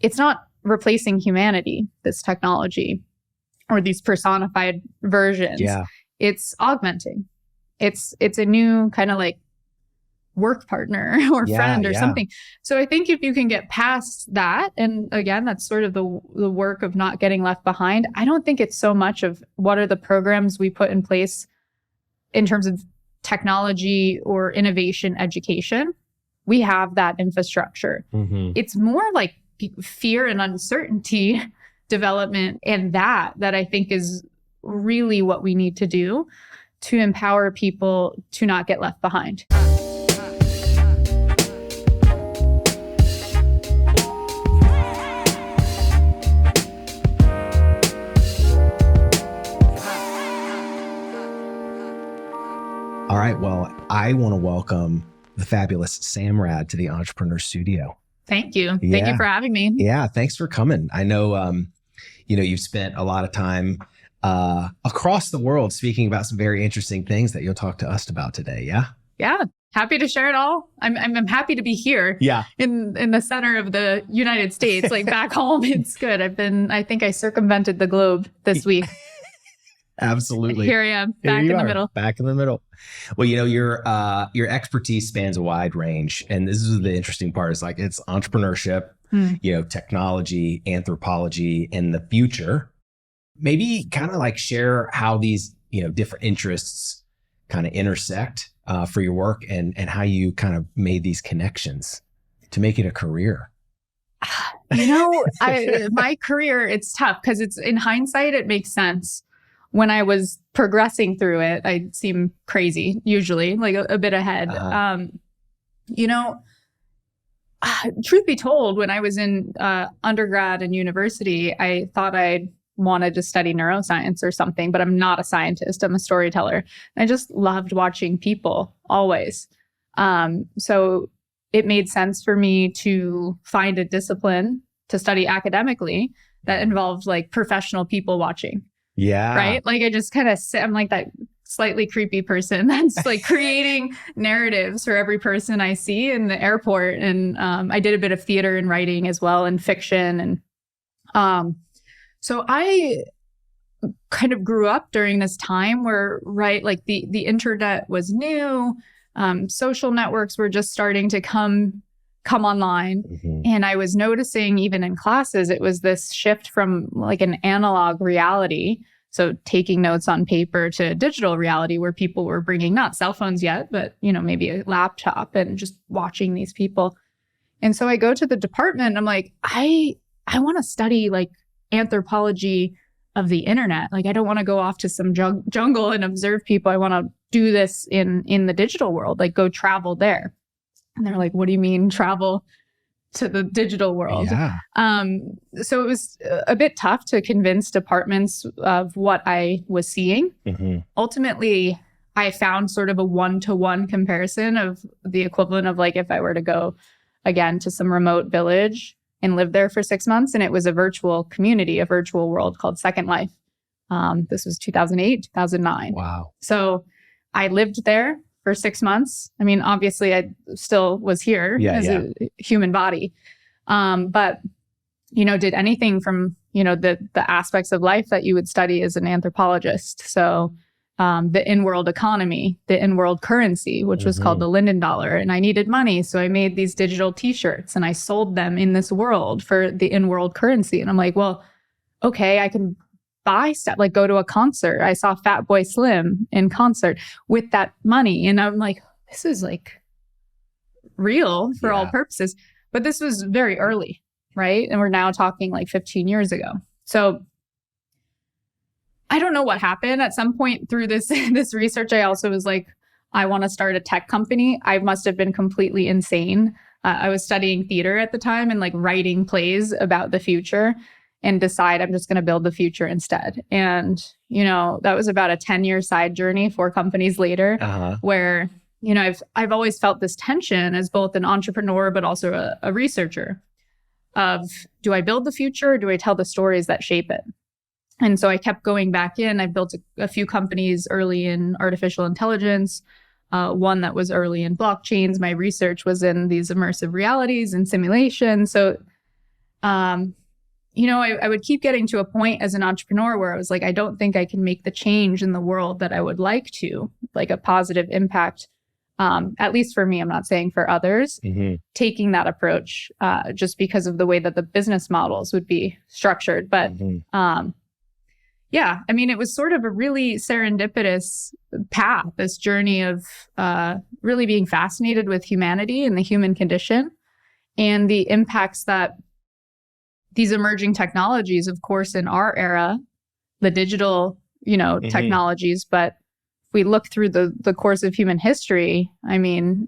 it's not replacing humanity, this technology or these personified versions. Yeah. It's augmenting. It's a new kind of like work partner or friend or something. So I think if you can get past that, and again, that's sort of the work of not getting left behind. I don't think it's so much of what are the programs we put in place in terms of technology or innovation education. We have that infrastructure. It's more like fear and uncertainty development, and that I think is really what we need to do to empower people to not get left behind. All right. Well, I want to welcome the fabulous Sam Rad to the Entrepreneur Studio. Thank you. Yeah. Thank you for having me. Yeah. Thanks for coming. I know, you've spent a lot of time across the world speaking about some very interesting things that you'll talk to us about today. Yeah. Yeah. Happy to share it all. I'm happy to be here. Yeah. In the center of the United States, like back home. It's good. I think I circumvented the globe this week. Absolutely. Here I am, back in the middle. Back in the middle. Well, your expertise spans a wide range. And this is the interesting part. It's like it's entrepreneurship, technology, anthropology, and the future. Maybe kind of like share how these, different interests kind of intersect for your work and how you kind of made these connections to make it a career. My career, it's tough because it's in hindsight, it makes sense. When I was progressing through it, I seem crazy, usually, like a bit ahead. Truth be told, when I was in undergrad and university, I thought I wanted to study neuroscience or something, but I'm not a scientist. I'm a storyteller. I just loved watching people, always. So it made sense for me to find a discipline to study academically that involved like professional people watching. Yeah. Right. Like I just kind of I'm like that slightly creepy person that's like creating narratives for every person I see in the airport. And I did a bit of theater and writing as well, and fiction. And so I kind of grew up during this time where, like the internet was new. Social networks were just starting to come online. And I was noticing even in classes, it was this shift from like an analog reality, so taking notes on paper, to digital reality where people were bringing not cell phones yet, but, maybe a laptop and just watching these people. And so I go to the department, I'm like, I want to study like anthropology of the internet. Like, I don't want to go off to some jungle and observe people. I want to do this in the digital world, like go travel there. And they're like, what do you mean travel to the digital world? Yeah. So it was a bit tough to convince departments of what I was seeing. Ultimately, I found sort of a one-to-one comparison of the equivalent of like if I were to go again to some remote village and live there for 6 months, and it was a virtual community, a virtual world called Second Life. This was 2008, 2009. Wow. So I lived there for 6 months. I mean, obviously, I still was here as a human body, but did anything from the aspects of life that you would study as an anthropologist. So the in-world economy, the in-world currency, which was called the Linden dollar, and I needed money, so I made these digital T-shirts and I sold them in this world for the in-world currency. And I'm like, well, okay, I can buy stuff, like go to a concert. I saw Fatboy Slim in concert with that money. And I'm like, this is like real for all purposes. But this was very early, right? And we're now talking like 15 years ago. So I don't know what happened. At some point through this research, I also was like, I want to start a tech company. I must have been completely insane. I was studying theater at the time and like writing plays about the future, and decide I'm just going to build the future instead. And, that was about a 10-year side journey, 4 companies later, where, I've always felt this tension as both an entrepreneur, but also a researcher of, do I build the future or do I tell the stories that shape it? And so I kept going back in. I built a few companies early in artificial intelligence, one that was early in blockchains. My research was in these immersive realities and simulation. So I would keep getting to a point as an entrepreneur where I was like, I don't think I can make the change in the world that I would like to, like a positive impact. At least for me, I'm not saying for others, taking that approach just because of the way that the business models would be structured. But yeah, I mean, it was sort of a really serendipitous path, this journey of really being fascinated with humanity and the human condition and the impacts that these emerging technologies, of course, in our era, the digital, technologies, but if we look through the course of human history, I mean,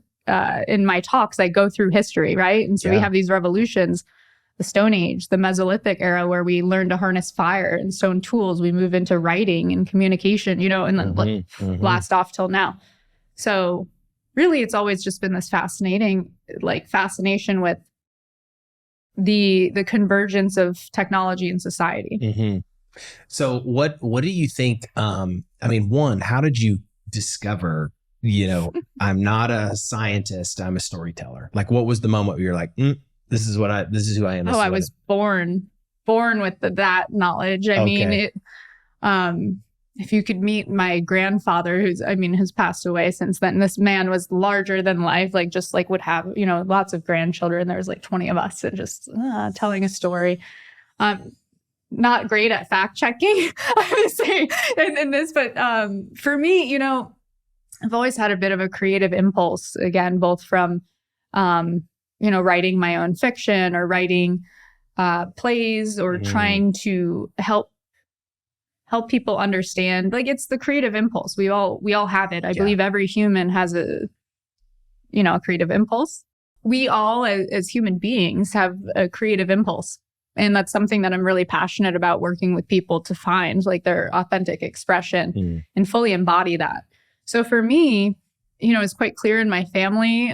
in my talks, I go through history, right? And so we have these revolutions, the Stone Age, the Mesolithic era, where we learn to harness fire and stone tools. We move into writing and communication, and then blast off till now. So really, it's always just been this fascination with the convergence of technology and society. So what do you think? One, how did you discover, I'm not a scientist, I'm a storyteller? Like, what was the moment where you're like, this is who I am? I was born with that knowledge. I mean, if you could meet my grandfather, has passed away since then. This man was larger than life, would have, lots of grandchildren. There was 20 of us and just telling a story. Not great at fact checking, I would say in this, but for me, I've always had a bit of a creative impulse, again, both from, writing my own fiction or writing plays or trying to help people understand. It's the creative impulse. We all have it. I believe every human has a creative impulse. We all as human beings have a creative impulse. And that's something that I'm really passionate about working with people to find their authentic expression and fully embody that. So for me, it's quite clear in my family,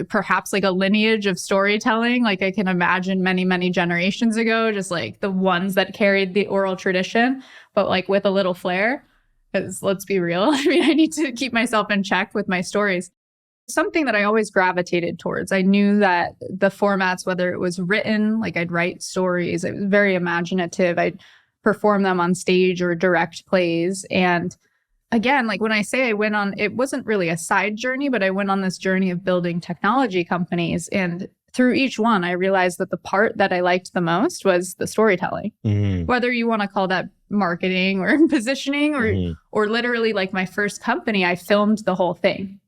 perhaps a lineage of storytelling. I can imagine many, many generations ago, just the ones that carried the oral tradition, but with a little flair. Because let's be real, I need to keep myself in check with my stories. Something that I always gravitated towards. I knew that the formats, whether it was written, I'd write stories, it was very imaginative. I'd perform them on stage or direct plays. And again, when I say I went on, it wasn't really a side journey, but I went on this journey of building technology companies. And through each one, I realized that the part that I liked the most was the storytelling. Whether you want to call that marketing or positioning or literally my first company, I filmed the whole thing.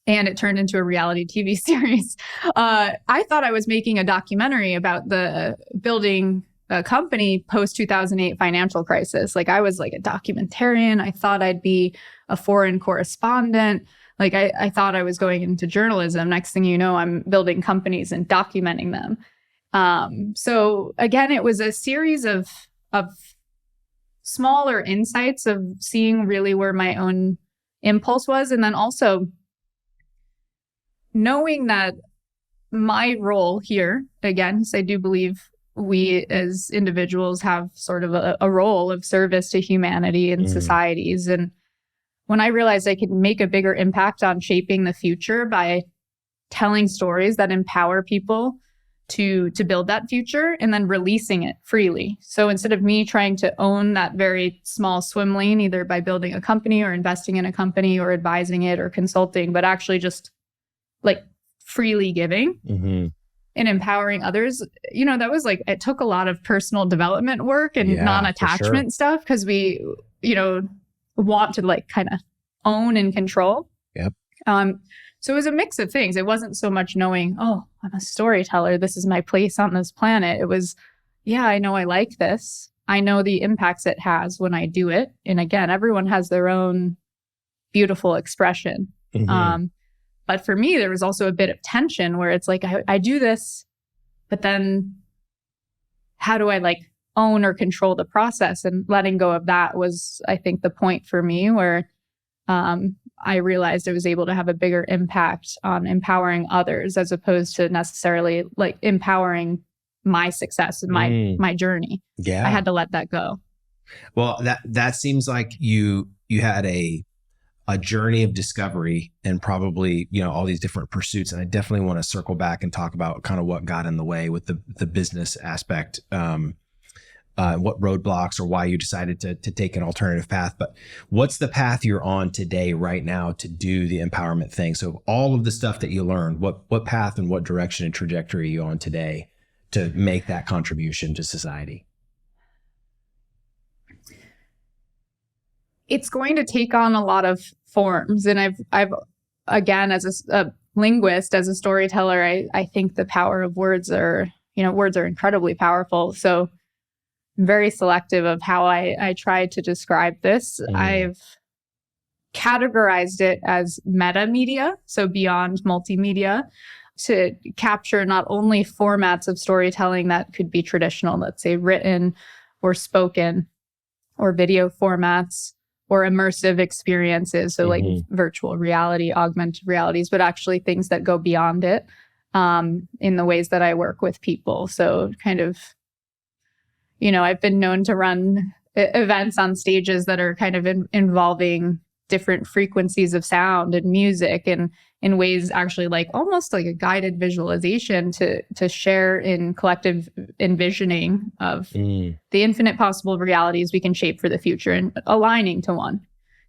And it turned into a reality TV series. I thought I was making a documentary about the building a company post 2008 financial crisis. I was a documentarian. I thought I'd be a foreign correspondent. I thought I was going into journalism. Next thing you know, I'm building companies and documenting them. So again, it was a series of smaller insights of seeing really where my own impulse was. And then also knowing that my role here, again, because I do believe we as individuals have sort of a role of service to humanity and societies. And when I realized I could make a bigger impact on shaping the future by telling stories that empower people to build that future and then releasing it freely. So instead of me trying to own that very small swim lane, either by building a company or investing in a company or advising it or consulting, but actually just freely giving and empowering others, that was it took a lot of personal development work and non-attachment stuff because we, want to kind of own and control. Yep. So it was a mix of things. It wasn't so much knowing, I'm a storyteller, this is my place on this planet. It was, I know I like this. I know the impacts it has when I do it. And again, everyone has their own beautiful expression. But for me, there was also a bit of tension where it's I do this, but then how do I own or control the process? And letting go of that was, I think, the point for me where I realized I was able to have a bigger impact on empowering others as opposed to necessarily empowering my success and my journey. Yeah. I had to let that go. Well, that seems like you had a a journey of discovery and probably, all these different pursuits. And I definitely want to circle back and talk about kind of what got in the way with the business aspect, what roadblocks or why you decided to take an alternative path. But what's the path you're on today, right now, to do the empowerment thing? So all of the stuff that you learned, what path and what direction and trajectory are you on today to make that contribution to society? It's going to take on a lot of forms. And I've again, as a linguist, as a storyteller, I think the power of words are incredibly powerful. So I'm very selective of how I try to describe this. I've categorized it as meta-media, so beyond multimedia, to capture not only formats of storytelling that could be traditional, let's say written or spoken, or video formats, or immersive experiences, so like virtual reality, augmented realities, but actually things that go beyond it in the ways that I work with people. So kind of, I've been known to run events on stages that are kind of involving different frequencies of sound and music, and in ways actually like almost like a guided visualization to share in collective envisioning of the infinite possible realities we can shape for the future and aligning to one.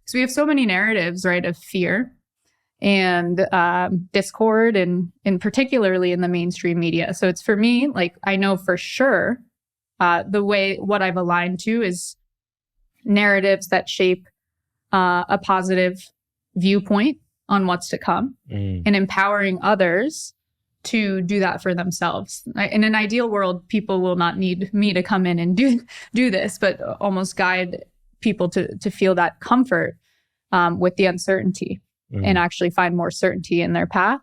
So we have so many narratives, right, of fear and discord, and particularly in the mainstream media. So it's, for me, like, I know for sure what I've aligned to is narratives that shape a positive viewpoint on what's to come, and empowering others to do that for themselves. In an ideal world, people will not need me to come in and do this, but almost guide people to feel that comfort with the uncertainty and actually find more certainty in their path.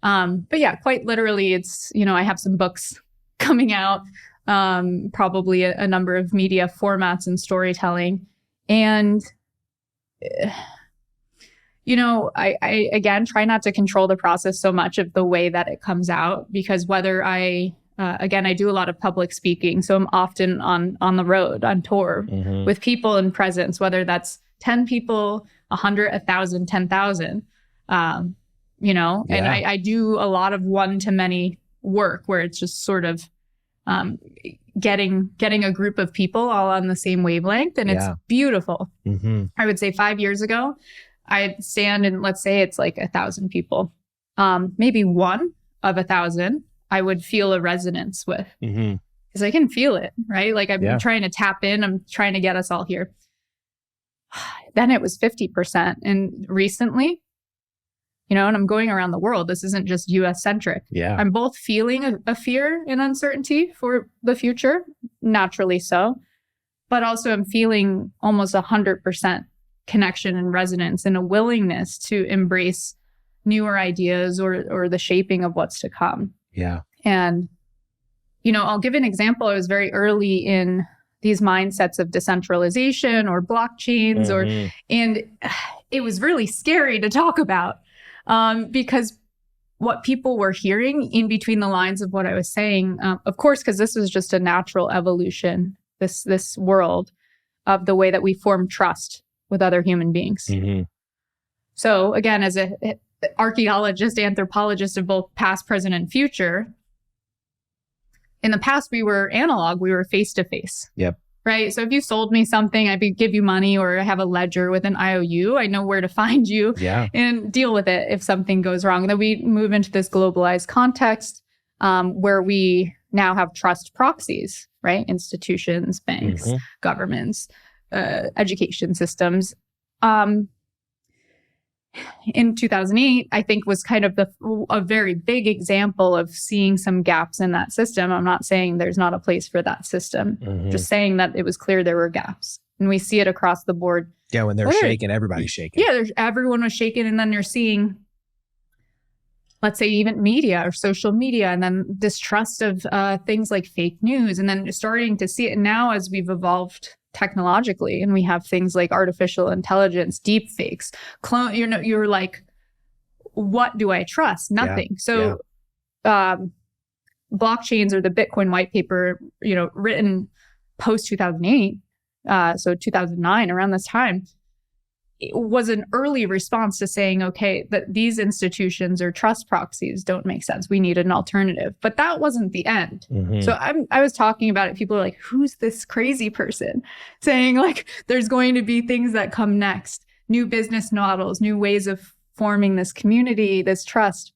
But yeah, quite literally, it's, I have some books coming out, probably a number of media formats and storytelling. And I again try not to control the process so much of the way that it comes out, because whether I do a lot of public speaking, so I'm often on the road, on tour with people in presence, whether that's 10 people, 100, 1,000, 10,000, and I do a lot of one-to-many work where it's just sort of getting a group of people all on the same wavelength, and it's beautiful. I would say 5 years ago, I'd stand and let's say it's like 1,000 people. Maybe one of 1,000 I would feel a resonance with, because I can feel it, right? Like I'm trying to tap in, I'm trying to get us all here. Then it was 50%. And recently, and I'm going around the world. This isn't just US centric. Yeah. I'm both feeling a fear and uncertainty for the future, naturally so, but also I'm feeling almost 100% connection and resonance and a willingness to embrace newer ideas or the shaping of what's to come. Yeah. And, I'll give an example. I was very early in these mindsets of decentralization or blockchains, and it was really scary to talk about, because what people were hearing in between the lines of what I was saying, of course, because this was just a natural evolution, this world of the way that we form trust with other human beings. So again, as an archaeologist, anthropologist of both past, present, and future, in the past, we were analog, we were face-to-face. Yep. Right? So if you sold me something, I'd give you money, or I have a ledger with an IOU. I know where to find you and deal with it if something goes wrong. Then we move into this globalized context where we now have trust proxies, right? Institutions, banks, governments, education systems. In 2008, I think was kind of a very big example of seeing some gaps in that system. I'm not saying there's not a place for that system, just saying that it was clear there were gaps. And we see it across the board. Yeah, when they're shaking, everybody's shaking. Yeah, everyone was shaking. And then you're seeing, let's say, even media or social media, and then distrust of things like fake news. And then starting to see it now as we've evolved technologically, and we have things like artificial intelligence, deep fakes, clone. You're like, what do I trust? Nothing. So, blockchains or the Bitcoin white paper, written post 2008, so 2009, around this time, it was an early response to saying, okay, that these institutions or trust proxies don't make sense. We need an alternative. But that wasn't the end. So I was talking about it. People are like, who's this crazy person saying like, there's going to be things that come next, new business models, new ways of forming this community, this trust.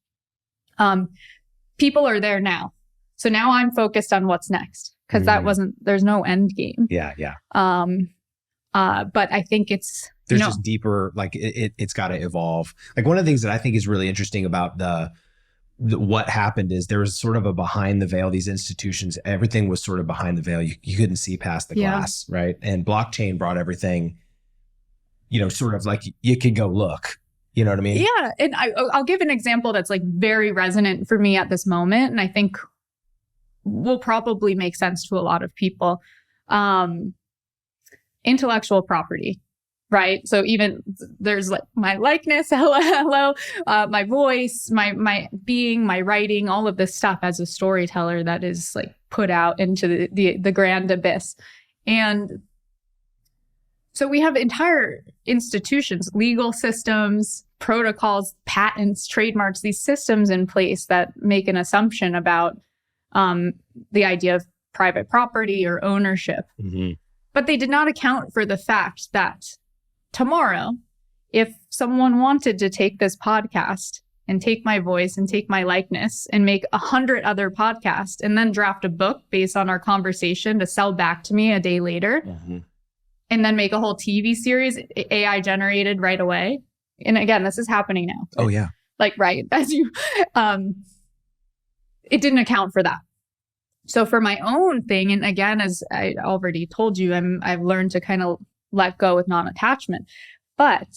People are there now. So now I'm focused on what's next because there's no end game. Yeah. But I think there's just deeper, like it's got to evolve. Like one of the things that I think is really interesting about the what happened is there was sort of a behind the veil. These institutions, everything was sort of behind the veil. You couldn't see past the glass, right? And blockchain brought everything, sort of like you could go look. You know what I mean? Yeah. And I'll give an example that's like very resonant for me at this moment. And I think will probably make sense to a lot of people. Intellectual property, right? So even there's like my likeness, hello, my voice, my being, my writing, all of this stuff as a storyteller that is like put out into the grand abyss. And so we have entire institutions, legal systems, protocols, patents, trademarks, these systems in place that make an assumption about the idea of private property or ownership. But they did not account for the fact that tomorrow, if someone wanted to take this podcast and take my voice and take my likeness and make 100 other podcasts and then draft a book based on our conversation to sell back to me a day later, and then make a whole TV series, AI generated right away. And again, this is happening now. Oh, yeah. Like, right. As you, it didn't account for that. So for my own thing, and again, as I already told you, I've learned to kind of let go with non-attachment. But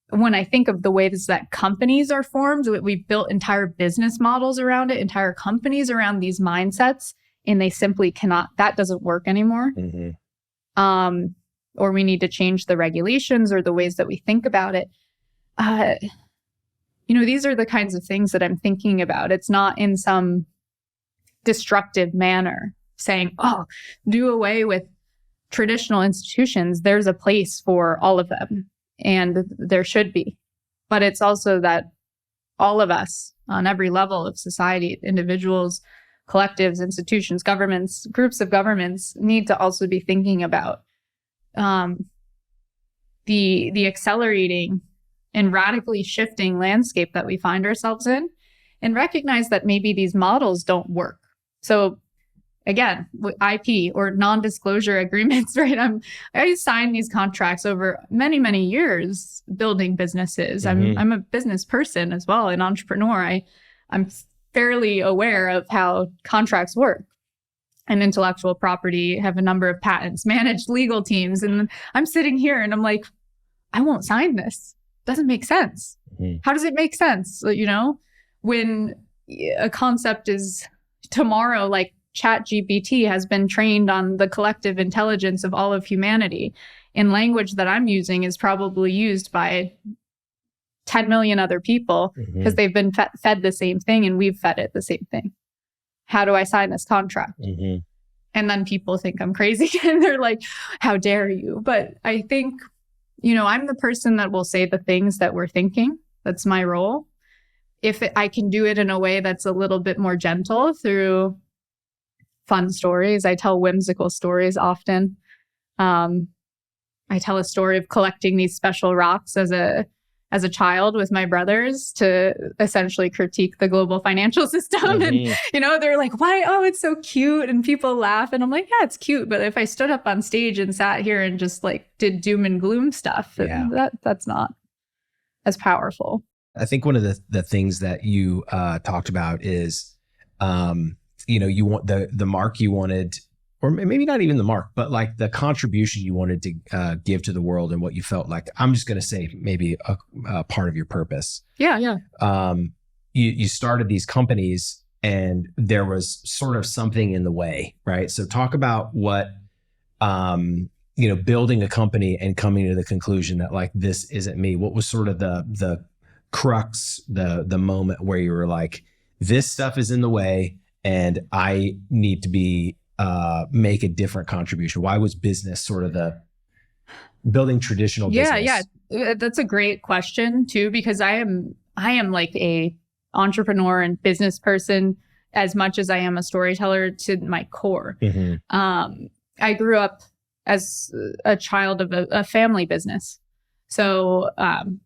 when I think of the ways that companies are formed, we've built entire business models around it, entire companies around these mindsets, and they simply cannot, that doesn't work anymore. Or we need to change the regulations or the ways that we think about it. These are the kinds of things that I'm thinking about. It's not in some destructive manner saying, oh, do away with traditional institutions. There's a place for all of them, and there should be. But it's also that all of us on every level of society, individuals, collectives, institutions, governments, groups of governments, need to also be thinking about the accelerating and radically shifting landscape that we find ourselves in, and recognize that maybe these models don't work. So again, IP or non-disclosure agreements, right? I signed these contracts over many, many years building businesses. I'm a business person as well, an entrepreneur. I'm fairly aware of how contracts work. And intellectual property, have a number of patents, managed legal teams. And I'm sitting here and I'm like, I won't sign this. Doesn't make sense. How does it make sense? When a concept is tomorrow, like ChatGPT has been trained on the collective intelligence of all of humanity, and language that I'm using is probably used by 10 million other people because they've been fed the same thing and we've fed it the same thing. How do I sign this contract? And then people think I'm crazy and they're like, how dare you? But I think, I'm the person that will say the things that we're thinking. That's my role. If I can do it in a way that's a little bit more gentle through fun stories. I tell whimsical stories often. I tell a story of collecting these special rocks as a child with my brothers to essentially critique the global financial system. And, they're like, why? Oh, it's so cute. And people laugh. And I'm like, yeah, it's cute. But if I stood up on stage and sat here and just like did doom and gloom stuff, that's not as powerful. I think one of the things that you talked about is, you want the mark you wanted, or maybe not even the mark, but like the contribution you wanted to give to the world and what you felt like, I'm just going to say maybe a part of your purpose. Yeah. You started these companies and there was sort of something in the way, right? So talk about what, building a company and coming to the conclusion that like, this isn't me. What was sort of the crux, the moment where you were like, this stuff is in the way and I need to be make a different contribution? Why was business sort of building traditional business? Yeah. That's a great question too, because I am like a entrepreneur and business person as much as I am a storyteller to my core. I grew up as a child of a family business. So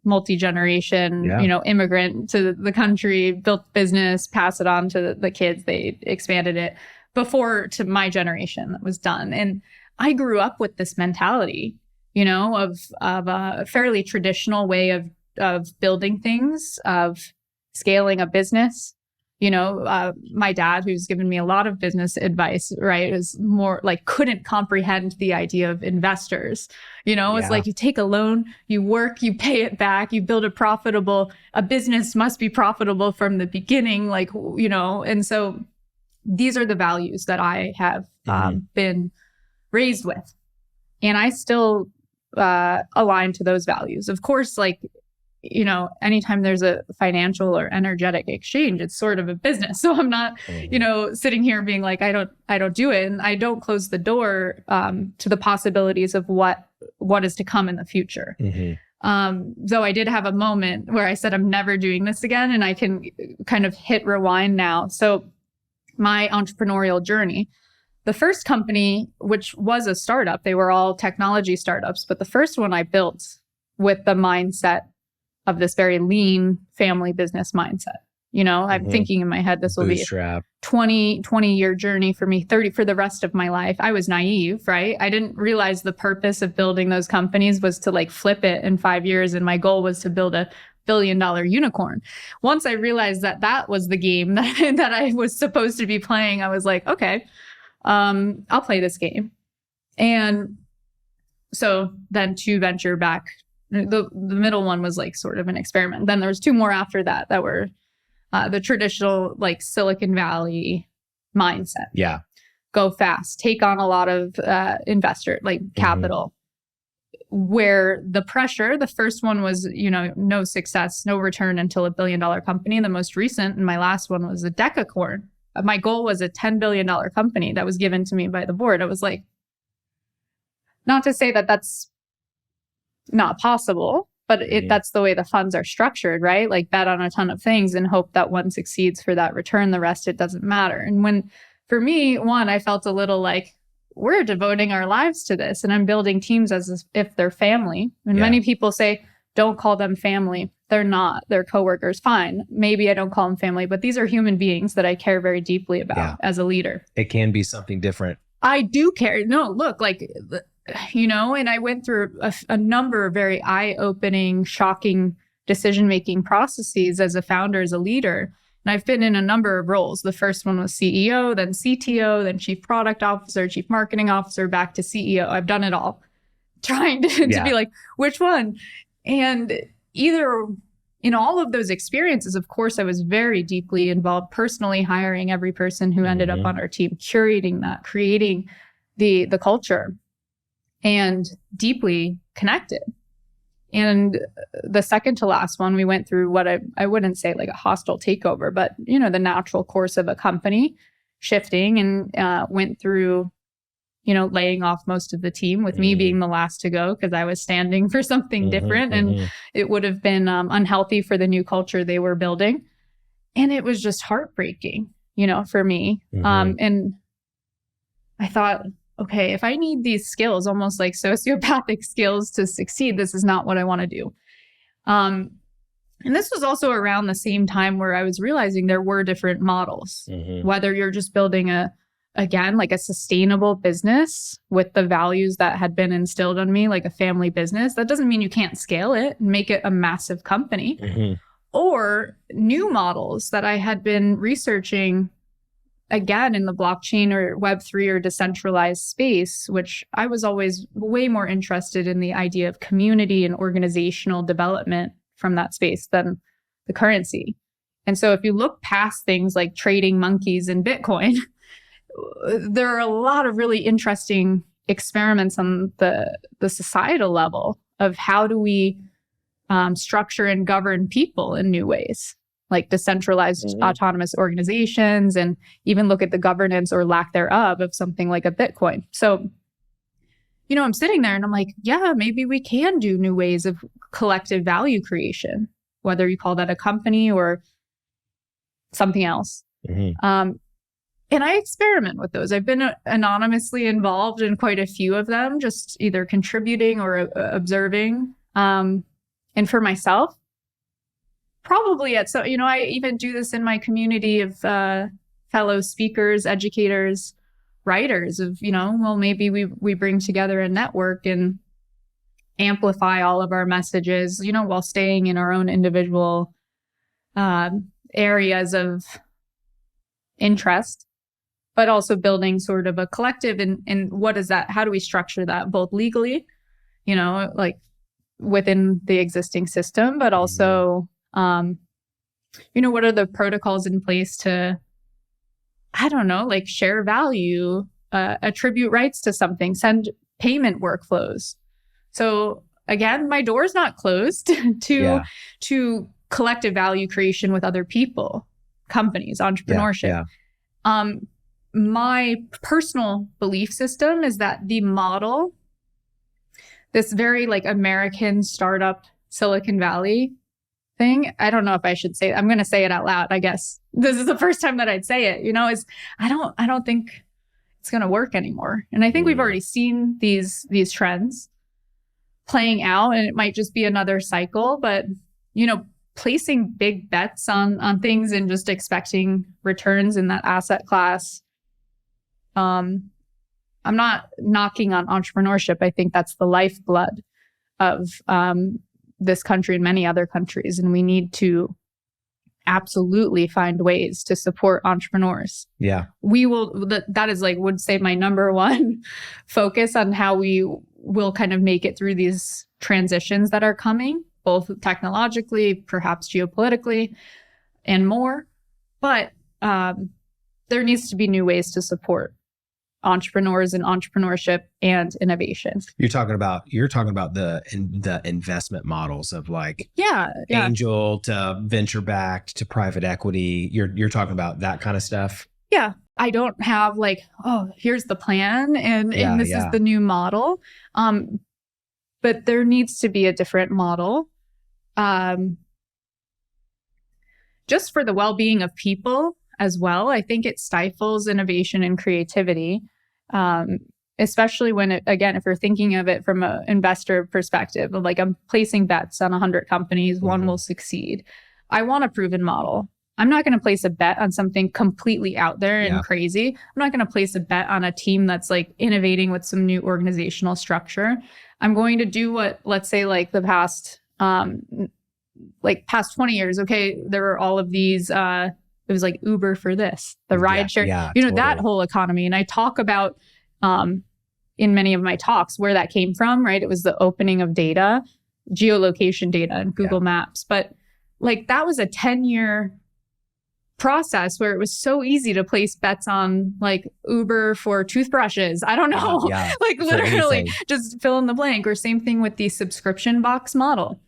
multi-generation, immigrant to the country, built business, pass it on to the kids. They expanded it before to my generation that was done. And I grew up with this mentality, of a fairly traditional way of building things, of scaling a business. My dad, who's given me a lot of business advice, right, is more like couldn't comprehend the idea of investors. It's like you take a loan, you work, you pay it back, you build a business must be profitable from the beginning, and so these are the values that I have been raised with. And I still align to those values. Of course, anytime there's a financial or energetic exchange, it's sort of a business. So I'm not, sitting here being like, I don't do it. And I don't close the door to the possibilities of what is to come in the future. Though I did have a moment where I said, I'm never doing this again. And I can kind of hit rewind now. So my entrepreneurial journey, the first company, which was a startup, they were all technology startups, but the first one I built with the mindset of this very lean family business mindset. I'm thinking in my head, this will Bootstrap. be a 20-year journey for me, 30 for the rest of my life. I was naive, right? I didn't realize the purpose of building those companies was to flip it in 5 years. And my goal was to build a billion-dollar unicorn. Once I realized that was the game that I was supposed to be playing, I was like, okay, I'll play this game. And so then to venture back, the middle one was sort of an experiment. Then there was 2 more after that were the traditional Silicon Valley mindset. Yeah. Go fast, take on a lot of investor capital, where the pressure, the first one was, no success, no return until $1 billion company. The most recent and my last one was a decacorn. My goal was a $10 billion company that was given to me by the board. I was like, not to say that that's not possible, but that's the way the funds are structured, right? Bet on a ton of things and hope that one succeeds for that return. The rest, it doesn't matter. And for me, I felt a little like we're devoting our lives to this and I'm building teams as if they're family. And many people say, don't call them family. They're not. They're coworkers. Fine. Maybe I don't call them family, but these are human beings that I care very deeply about as a leader. It can be something different. I do care. No, look, and I went through a number of very eye-opening, shocking decision-making processes as a founder, as a leader. And I've been in a number of roles. The first one was CEO, then CTO, then Chief Product Officer, Chief Marketing Officer, back to CEO. I've done it all, trying to be like, which one? And either in all of those experiences, of course, I was very deeply involved, personally hiring every person who ended up on our team, curating that, creating the culture, and deeply connected. And the second to last one, we went through what I wouldn't say a hostile takeover, but the natural course of a company shifting, and went through laying off most of the team, with me being the last to go because I was standing for something different, and it would have been unhealthy for the new culture they were building. And it was just heartbreaking, for me. And I thought, okay, if I need these skills, almost like sociopathic skills to succeed, this is not what I want to do. And this was also around the same time where I was realizing there were different models, whether you're just building a sustainable business with the values that had been instilled on me, like a family business. That doesn't mean you can't scale it and make it a massive company. Or new models that I had been researching, again, in the blockchain or Web3 or decentralized space, which I was always way more interested in the idea of community and organizational development from that space than the currency. And so if you look past things like trading monkeys and Bitcoin, there are a lot of really interesting experiments on the societal level of how do we structure and govern people in new ways, like decentralized autonomous organizations, and even look at the governance or lack thereof of something like a Bitcoin. So I'm sitting there and I'm like, yeah, maybe we can do new ways of collective value creation, whether you call that a company or something else. And I experiment with those. I've been anonymously involved in quite a few of them, just either contributing or observing. And for myself, probably I even do this in my community of fellow speakers, educators, writers of, maybe we bring together a network and amplify all of our messages, while staying in our own individual areas of interest, but also building sort of a collective. And what is that? How do we structure that both legally, like within the existing system, but also, what are the protocols in place to, I don't know, like share value, attribute rights to something, send payment workflows. So again, my door is not closed to collective value creation with other people, companies, entrepreneurship. My personal belief system is that the model, this very like American startup Silicon Valley thing, I don't know if I should say it. I'm going to say it out loud, I guess. This is the first time that I'd say it, is I don't think it's going to work anymore. And I think we've already seen these trends playing out, and it might just be another cycle, but placing big bets on things and just expecting returns in that asset class. I'm not knocking on entrepreneurship. I think that's the lifeblood of this country and many other countries. And we need to absolutely find ways to support entrepreneurs. Yeah. That is would say my number one focus on how we will kind of make it through these transitions that are coming, both technologically, perhaps geopolitically, and more. But there needs to be new ways to support entrepreneurs and entrepreneurship and innovation. You're talking about the investment models of angel to venture backed to private equity. You're talking about that kind of stuff. Yeah. I don't have here's the plan and this is the new model. But there needs to be a different model. Just for the well-being of people as well. I think it stifles innovation and creativity. Especially when if you're thinking of it from an investor perspective, of I'm placing bets on 100 companies, one will succeed. I want a proven model. I'm not going to place a bet on something completely out there and crazy. I'm not going to place a bet on a team that's innovating with some new organizational structure. I'm going to do what, let's say, the past 20 years. Okay, there were all of these. It was Uber for this, the rideshare, totally. That whole economy. And I talk about in many of my talks where that came from, right? It was the opening of data, geolocation data and Google Maps. But that was a 10-year process where it was so easy to place bets on Uber for toothbrushes. I don't know, literally just fill in the blank, or same thing with the subscription box model.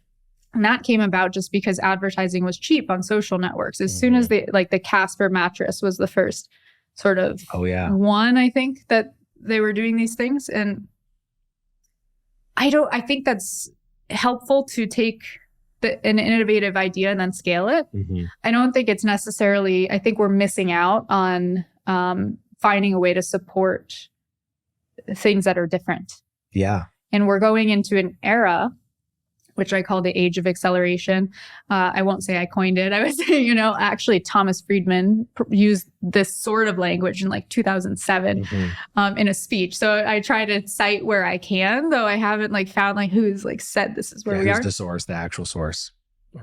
And that came about just because advertising was cheap on social networks. As soon as the Casper mattress was the first sort of one, I think, that they were doing these things. And I think that's helpful to take an innovative idea and then scale it. I don't think it's necessarily, I think we're missing out on finding a way to support things that are different. Yeah. And we're going into an era, which I call the age of acceleration. I won't say I coined it. I would say, actually Thomas Friedman used this sort of language in 2007 in a speech. So I try to cite where I can, though I haven't found who's said this is where we are. Who's the source, the actual source,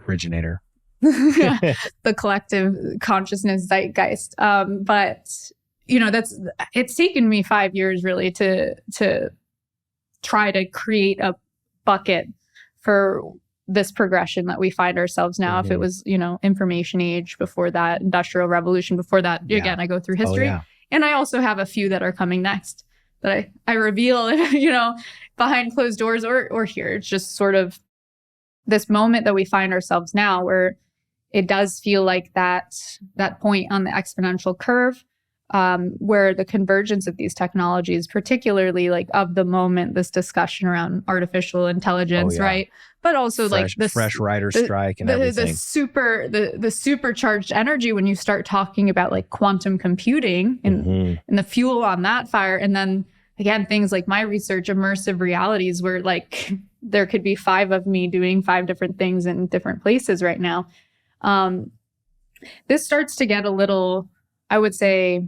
originator. The collective consciousness zeitgeist. But it's taken me 5 years really to try to create a bucket for this progression that we find ourselves now. If it was, information age before that, industrial revolution before that, again, I go through history. And I also have a few that are coming next that I reveal, behind closed doors or here. It's just sort of this moment that we find ourselves now where it does feel like that point on the exponential curve where the convergence of these technologies, particularly like of the moment, this discussion around artificial intelligence, right? But also fresh writer strike and everything. The supercharged energy when you start talking about like quantum computing and the fuel on that fire. And then again, things like my research, immersive realities, where like there could be 5 of me doing 5 different things in different places right now. This starts to get a little, I would say,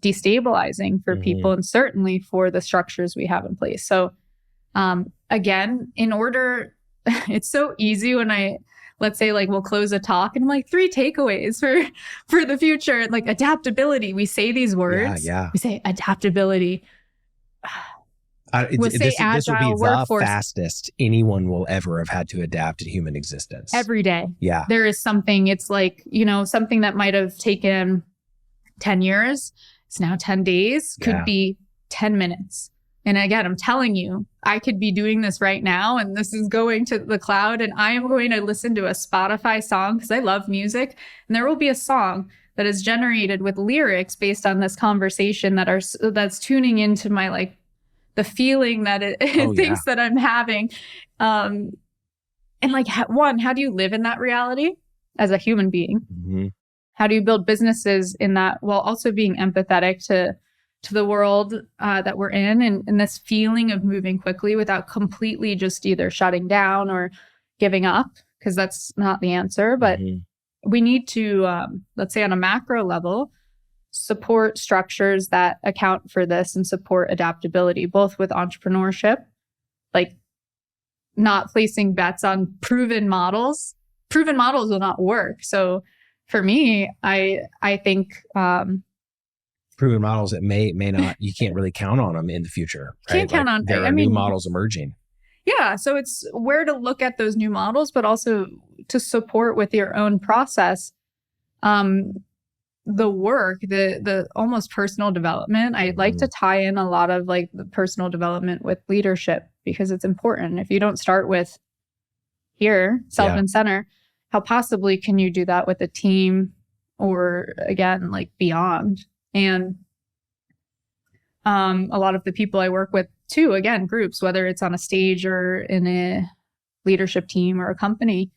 destabilizing for people, and certainly for the structures we have in place. So again, in order, it's so easy when let's say like we'll close a talk and I'm like 3 takeaways for the future, like adaptability. We say these words. We say adaptability. This will be the fastest anyone will ever have had to adapt to human existence. Every day. Yeah. There is something, it's like, something that might have taken 10 years. It's now 10 days, could be 10 minutes. And again, I'm telling you, I could be doing this right now and this is going to the cloud and I am going to listen to a Spotify song because I love music. And there will be a song that is generated with lyrics based on this conversation that's tuning into my, like, the feeling that it thinks that I'm having. And like, how do you live in that reality as a human being? How do you build businesses in that while also being empathetic to the world that we're in and this feeling of moving quickly without completely just either shutting down or giving up? Because that's not the answer. But we need to, let's say on a macro level, support structures that account for this and support adaptability, both with entrepreneurship, like not placing bets on proven models. Proven models will not work. So for me, I think proven models that may not, you can't really count on them in the future. Right? Can't count on. There are new models emerging. Yeah, so it's where to look at those new models, but also to support with your own process, the work, the almost personal development. I like to tie in a lot of like the personal development with leadership because it's important. If you don't start with here, self and center, how possibly can you do that with a team or again, like beyond? And a lot of the people I work with too, again, groups, whether it's on a stage or in a leadership team or a company,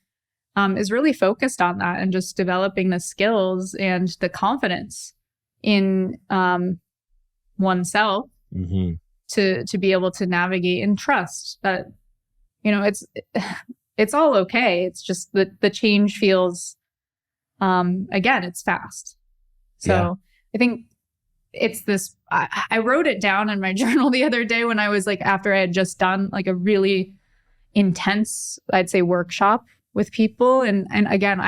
is really focused on that and just developing the skills and the confidence in oneself to be able to navigate and trust that, it's all okay. It's just that the change feels, again, it's fast. So I think it's this, I wrote it down in my journal the other day when I was like, after I had just done like a really intense, I'd say, workshop with people. And again,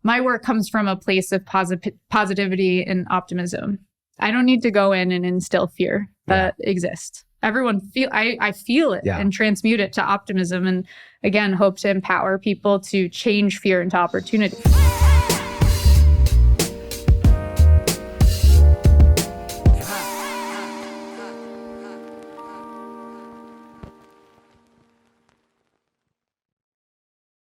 my work comes from a place of positivity and optimism. I don't need to go in and instill fear that exists. Everyone I feel it and transmute it to optimism. And again, hope to empower people to change fear into opportunity.